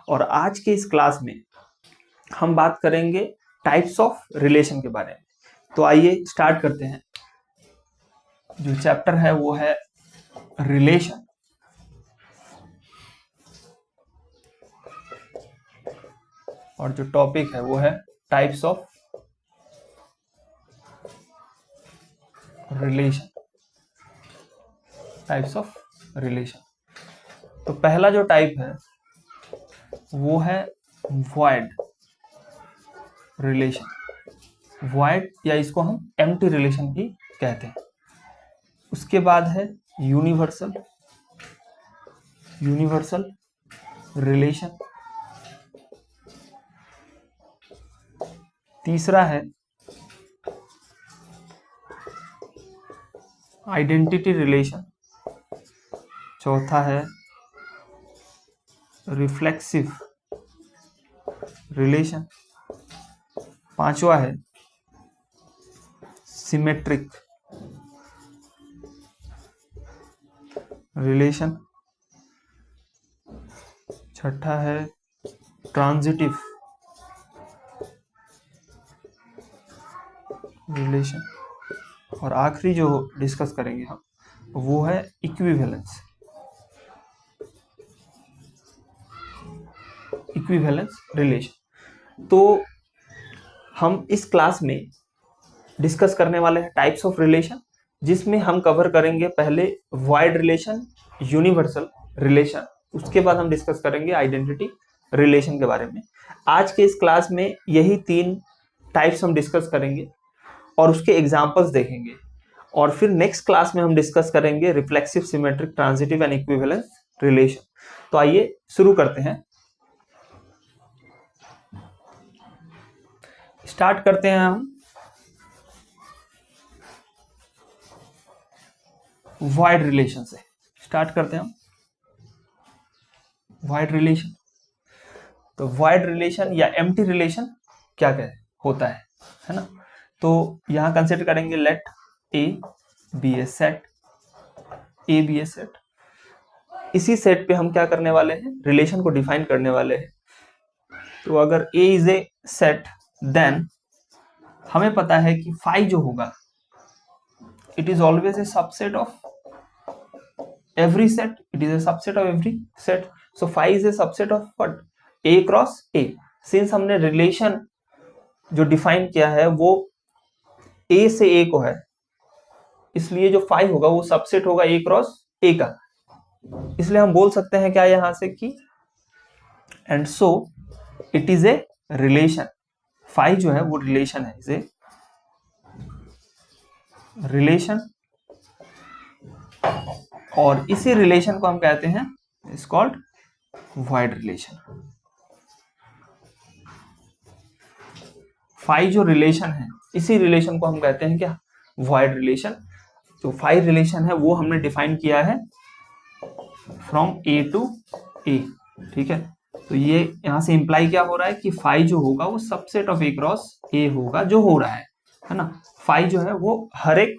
और आज के इस क्लास में हम बात करेंगे टाइप्स ऑफ रिलेशन के बारे में। तो आइए स्टार्ट करते हैं। जो चैप्टर है वो है रिलेशन। और जो टॉपिक है वो है types of relation. Types of relation. तो पहला जो टाइप है वो है वॉइड रिलेशन। वॉइड या इसको हम एम्प्टी रिलेशन भी कहते हैं। उसके बाद है यूनिवर्सल रिलेशन। तीसरा है आइडेंटिटी रिलेशन। चौथा है रिफ्लेक्सिव रिलेशन। पांचवा है सिमेट्रिक रिलेशन। छठा है ट्रांजिटिव रिलेशन। और आखिरी जो डिस्कस करेंगे हम वो है इक्विवेलेंस रिलेशन। तो हम इस क्लास में डिस्कस करने वाले हैं टाइप्स ऑफ रिलेशन, जिसमें हम कवर करेंगे पहले वाइड रिलेशन, यूनिवर्सल रिलेशन, उसके बाद हम डिस्कस करेंगे आइडेंटिटी रिलेशन के बारे में। आज के इस क्लास में यही 3 टाइप्स हम डिस्कस करेंगे और उसके एग्जांपल्स देखेंगे। और फिर नेक्स्ट क्लास में हम डिस्कस करेंगे reflexive, symmetric, transitive and equivalence relation. तो आइए शुरू करते हैं। स्टार्ट करते हैं हम वाइड रिलेशन से। स्टार्ट करते हैं हम वाइड रिलेशन। तो वाइड रिलेशन या एम्प्टी रिलेशन क्या होता है ना। तो यहां कंसिडर करेंगे let A B a set. इसी सेट पे हम क्या करने वाले हैं, रिलेशन को डिफाइन करने वाले हैं। तो अगर ए इज ए सेट देन हमें पता है कि फाई जो होगा it is always a subset of every set. It is a subset of every set. So phi is a subset of what? A cross A. Since हमने relation जो define किया है वो A से A को है, इसलिए जो phi होगा वो सबसेट होगा A क्रॉस A का। इसलिए हम बोल सकते हैं क्या यहां से कि and so it is a relation. phi जो है वो रिलेशन है, इज ए रिलेशन। और इसी रिलेशन को हम कहते हैं is called void relation. Phi जो रिलेशन है इसी रिलेशन को हम कहते हैं क्या, वाइड रिलेशन। जो फाई रिलेशन है वो हमने डिफाइन किया है फ्रॉम ए टू ए। ठीक है, तो ये यहां से इंप्लाई क्या हो रहा है कि फाई जो होगा वो subset of A cross A होगा, जो हो रहा है ना। फाई जो है वो हर एक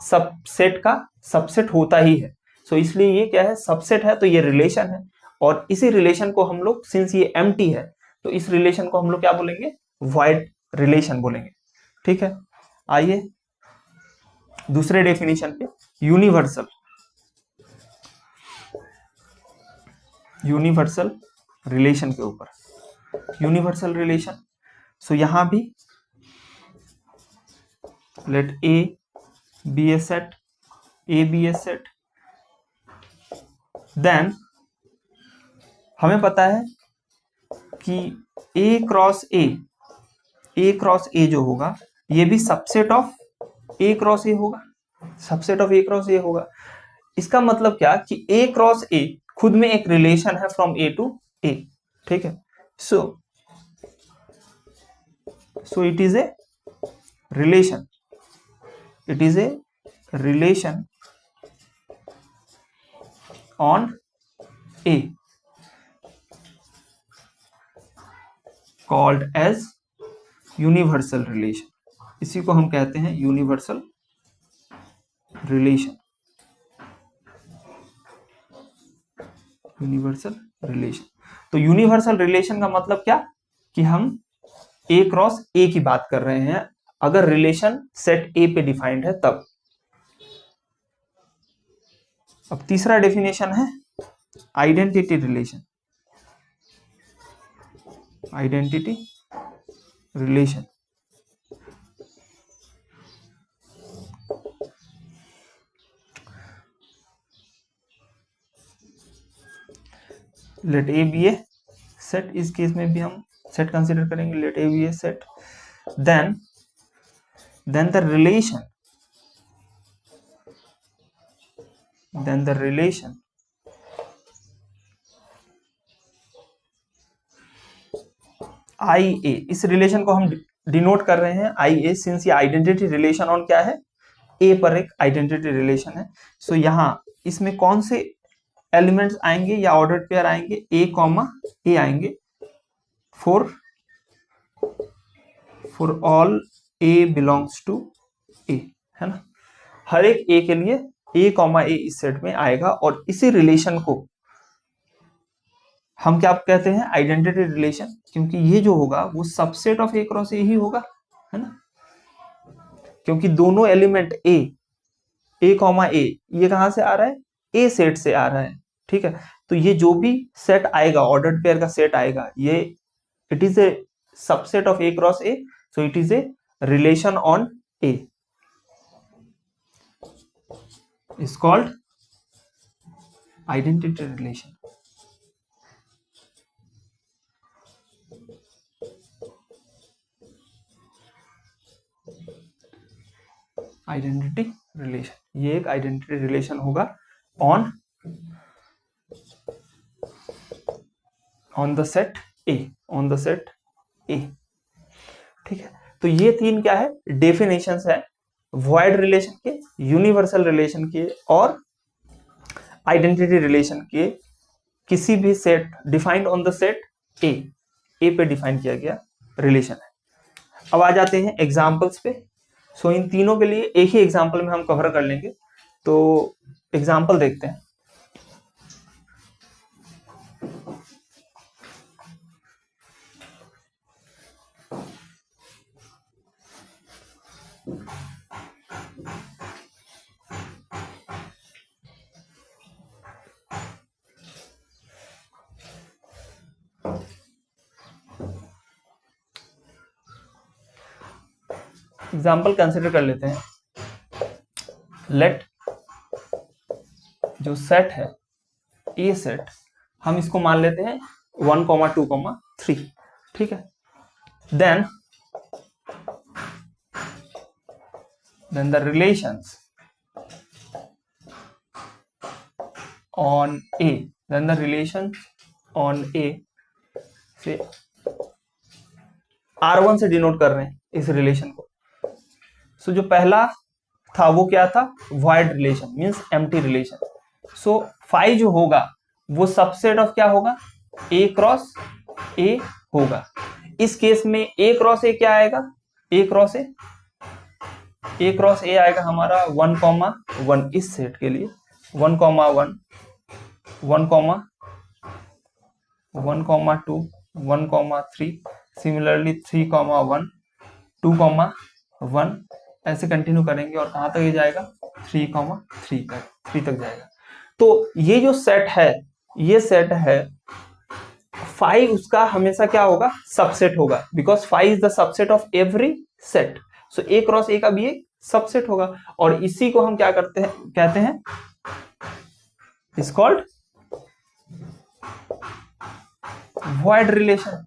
सबसेट का सबसेट होता ही है। सो इसलिए ये क्या है, सबसेट है, तो ये रिलेशन है। और इसी रिलेशन को हम लोग, सिंस ये एम्प्टी है, तो इस रिलेशन को हम लोग क्या बोलेंगे, वाइड रिलेशन बोलेंगे। ठीक है, आइए दूसरे डेफिनेशन पे, यूनिवर्सल रिलेशन के ऊपर। यूनिवर्सल रिलेशन, सो यहां भी let A B a set, then हमें पता है कि ए क्रॉस ए जो होगा ये भी subset of A cross A होगा, subset of A cross A होगा। इसका मतलब क्या कि ए क्रॉस ए खुद में एक रिलेशन है फ्रॉम ए टू ए। ठीक है, so it is a relation, on A called as universal relation. इसी को हम कहते हैं यूनिवर्सल रिलेशन। तो यूनिवर्सल रिलेशन का मतलब क्या, कि हम ए क्रॉस ए की बात कर रहे हैं अगर रिलेशन सेट ए पे डिफाइंड है तब। अब तीसरा डेफिनेशन है identity relation. Identity relation, let A B a set, इस केस में भी हम सेट कंसीडर करेंगे, let A B a set, then the relation, I A, इस रिलेशन को हम डिनोट कर रहे हैं आई ए, सिंस ये आइडेंटिटी रिलेशन ऑन क्या है, ए पर एक आइडेंटिटी रिलेशन है। सो यहाँ इसमें कौन से एलिमेंट्स आएंगे या ऑर्डर्ड पेयर आएंगे, ए कॉमा ए आएंगे, for all a belongs to A, है ना, हर एक ए के लिए ए कॉमा ए इस सेट में आएगा, और इसी रिलेशन को हम क्या कहते हैं, आइडेंटिटी रिलेशन, क्योंकि ये जो होगा वो subset of A cross A ही होगा, है ना, क्योंकि दोनों एलिमेंट ए कॉमा ए, ये कहां से आ रहा है, ए सेट से आ रहा है, ठीक है। तो ये जो भी सेट आएगा, ऑर्डर्ड पेयर का सेट आएगा, ये it is a subset of A cross A, so it is a relation on A, is called identity relation. Identity relation, ये एक आइडेंटिटी रिलेशन होगा ऑन द सेट ए, ठीक है। तो ये तीन क्या है, डेफिनेशंस है वॉइड रिलेशन के, यूनिवर्सल रिलेशन के और आइडेंटिटी रिलेशन के, किसी भी set defined on the set ए पे डिफाइन किया गया रिलेशन है। अब आ जाते हैं एग्जाम्पल्स पे। सो इन तीनों के लिए एक ही एग्जाम्पल में हम कवर कर लेंगे, तो एग्जाम्पल देखते हैं। एग्जाम्पल कंसिडर कर लेते हैं। लेट जो सेट है ए सेट, हम इसको मान लेते हैं 1, 2, 3, ठीक है। Then the relations on A, the relation on A say R1 से डिनोट कर रहे हैं इस रिलेशन को। सो जो पहला था वो क्या था, void relation, means empty relation. So phi जो होगा वो सबसेट ऑफ क्या होगा, ए क्रॉस ए होगा। इस केस में ए क्रॉस ए क्या आएगा, ए क्रॉस ए आएगा हमारा 1, 1 इस सेट के लिए, 1, 1, 1, 2, 1, 3, सिमिलरली 3, 1, 2, 1, ऐसे कंटिन्यू करेंगे और कहां तक ये जाएगा, 3, 3 तक जाएगा। तो ये जो सेट है, ये सेट है फाई, उसका हमेशा क्या होगा, सबसेट होगा, because phi is the subset of every set. So A cross A का भी एक सबसेट होगा, और इसी को हम क्या करते हैं, कहते हैं, is called void relation,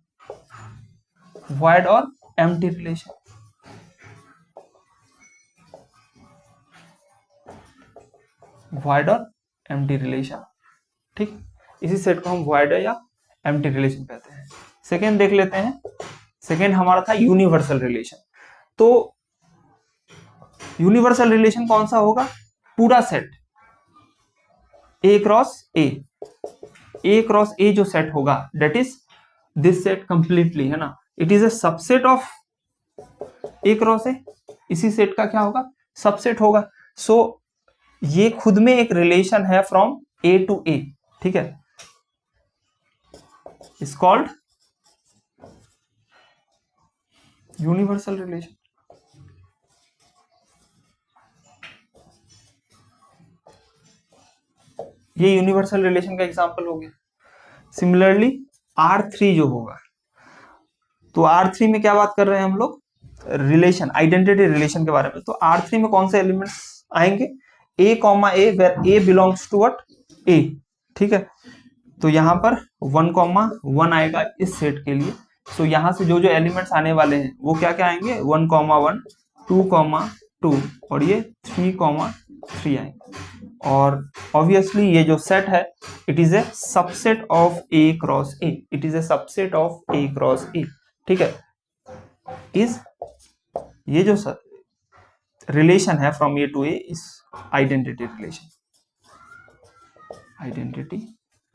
void और एम्प्टी रिलेशन। वॉइड और एम्प्टी रिलेशन, ठीक, इसी सेट को हम वॉइड या एम्प्टी रिलेशन कहते हैं। सेकेंड देख लेते हैं। सेकेंड हमारा था यूनिवर्सल रिलेशन। तो यूनिवर्सल रिलेशन कौन सा होगा, पूरा सेट ए क्रॉस ए जो सेट होगा, that is this set completely, है ना, it is a subset of A cross A, इसी सेट का क्या होगा, सबसेट होगा। सो ये खुद में एक रिलेशन है फ्रॉम ए टू ए, ठीक है, इज कॉल्ड यूनिवर्सल रिलेशन। ये यूनिवर्सल रिलेशन का एग्जांपल हो गया। सिमिलरली R3 जो होगा, तो R3 में क्या बात कर रहे हैं हम लोग, रिलेशन, आइडेंटिटी रिलेशन के बारे में। तो R3 में कौन से एलिमेंट्स आएंगे, A comma A where A belongs to what, A, ठीक है। तो यहाँ पर 1,1 आएगा इस सेट के लिए। सो यहाँ से जो जो एलिमेंट्स आने वाले हैं वो क्या क्या आएंगे, 1,1, 2,2 और ये 3,3 आएंगे। और ऑब्वियसली ये जो सेट है it is a subset of A cross A, it is a subset of A cross A, ठीक है। इज ये जो रिलेशन है from A to A is identity relation, identity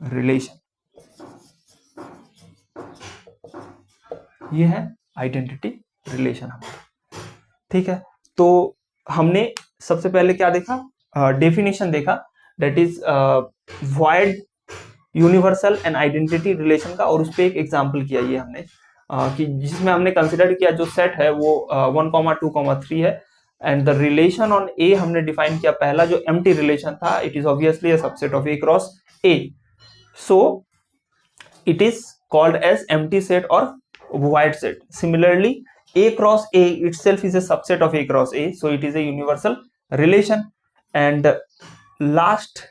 relation, ये है आइडेंटिटी रिलेशन हमारा, ठीक है। तो हमने सबसे पहले क्या देखा, डेफिनेशन देखा, that is void universal and identity relation का, और उस पर एक एग्जाम्पल किया ये हमने, कि जिसमें हमने कंसिडर किया जो सेट है वो 1,2,3 है, and the relation on A हमने डिफाइन किया, पहला जो एम्प्टी रिलेशन था, it is obviously a subset of A cross A, so it is called as empty set और void set. Similarly, A cross A itself is a subset of A cross A, so it is a universal relation. And last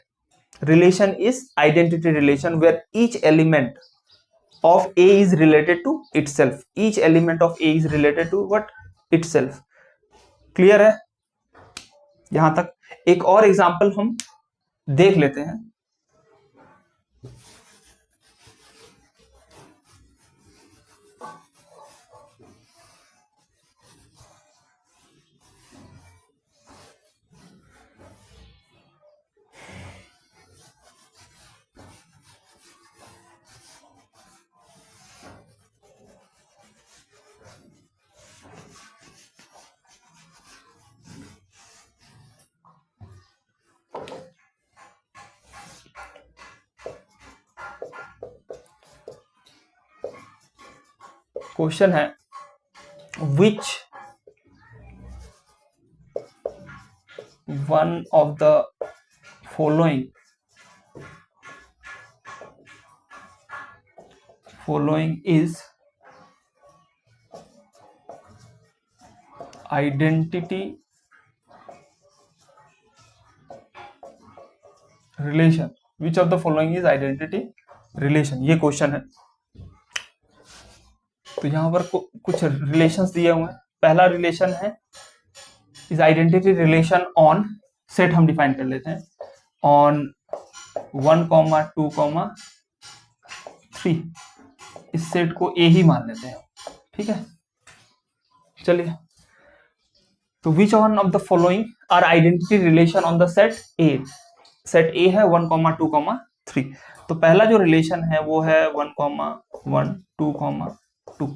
relation is identity relation, where each element of A is related to itself. Each element of A is related to what, itself. Clear है यहां तक? एक और example हम देख लेते हैं। Question है, which one of the following is identity relation, which of the following is identity relation, ये क्वेश्चन है। तो यहां पर कुछ रिलेशंस दिए हुए हैं। पहला रिलेशन है is identity relation on, set हम डिफाइन कर लेते हैं, ऑन 1,2,3, इस सेट को ए ही मान लेते हैं, ठीक है। चलिए, तो which one of the following are identity relation on the set A, set A है 1,2,3। तो पहला जो रिलेशन है वो है 1,1, 2,2,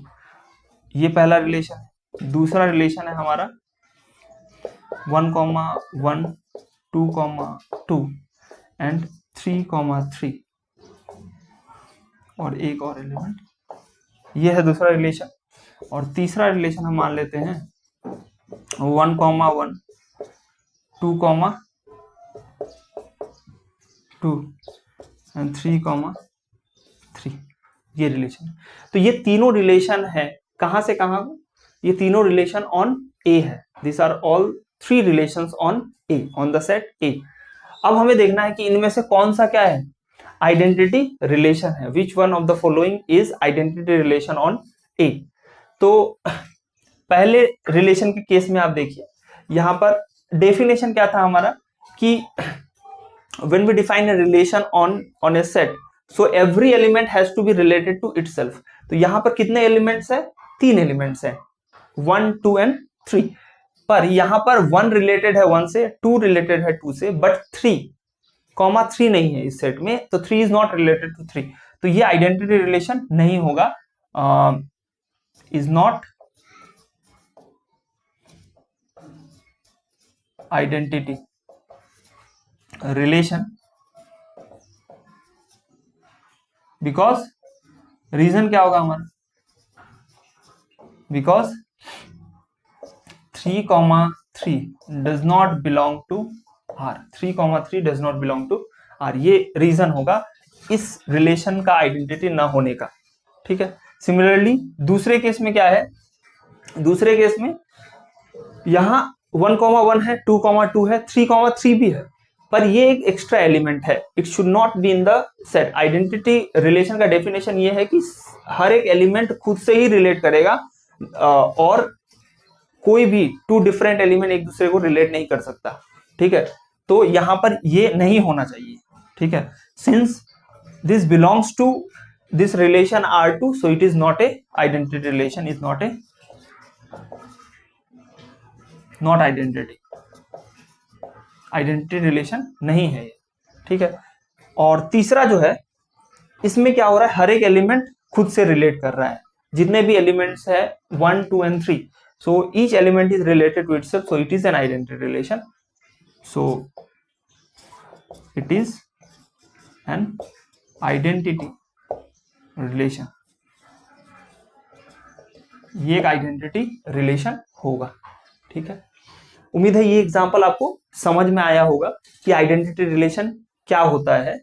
ये पहला रिलेशन है। दूसरा रिलेशन है हमारा 1,1, 2,2 एंड 3,3, और एक और एलिमेंट, ये है दूसरा रिलेशन। और तीसरा रिलेशन हम मान लेते हैं 1,1, 2,2 एंड 3,3, ये रिलेशन। तो ये तीनों रिलेशन है कहां से कहां, ये तीनों रिलेशन ऑन ए है। This are all 3 relations on A, on the set A. अब हमें देखना है कि इनमें से कौन सा क्या है, आइडेंटिटी रिलेशन है। Which one of the following is identity relation on A. तो पहले रिलेशन के केस में आप देखिए, यहां पर डेफिनेशन क्या था हमारा, कि when we define a relation on a set, so every element has to be related to itself. तो यहां पर कितने एलिमेंट्स है, 3 एलिमेंट्स है, 1, 2 एंड 3। पर यहां पर 1 रिलेटेड है 1 से, 2 रिलेटेड है 2 से, बट 3,3 नहीं है इस सेट में, तो 3 इज नॉट रिलेटेड टू 3, तो ये आइडेंटिटी रिलेशन नहीं होगा, is not identity relation, because reason क्या होगा हमारा, because 3,3 does not belong to R, 3,3 does not belong to R, ये रीजन होगा इस रिलेशन का आइडेंटिटी ना होने का। ठीक है, सिमिलरली दूसरे केस में क्या है, दूसरे केस में यहां 1,1 है, 2,2 है, 3,3 भी है, पर ये एक एक्स्ट्रा एलिमेंट है, it should not be in the set. Identity relation का डेफिनेशन ये है कि हर एक एलिमेंट खुद से ही रिलेट करेगा और कोई भी टू डिफरेंट एलिमेंट एक दूसरे को रिलेट नहीं कर सकता। ठीक है, तो यहां पर ये नहीं होना चाहिए। ठीक है, since this belongs to this relation R2, so it is not a identity relation, is not a not identity, identity relation नहीं है। ठीक है, और तीसरा जो है इसमें क्या हो रहा है, हर एक एलिमेंट खुद से रिलेट कर रहा है, जितने भी एलिमेंट्स है 1, 2 and 3, so each element is related to itself, so it is an identity relation, so it is an identity relation, ये एक आइडेंटिटी रिलेशन होगा। ठीक है, उम्मीद है ये एग्जांपल आपको समझ में आया होगा कि आइडेंटिटी रिलेशन क्या होता है।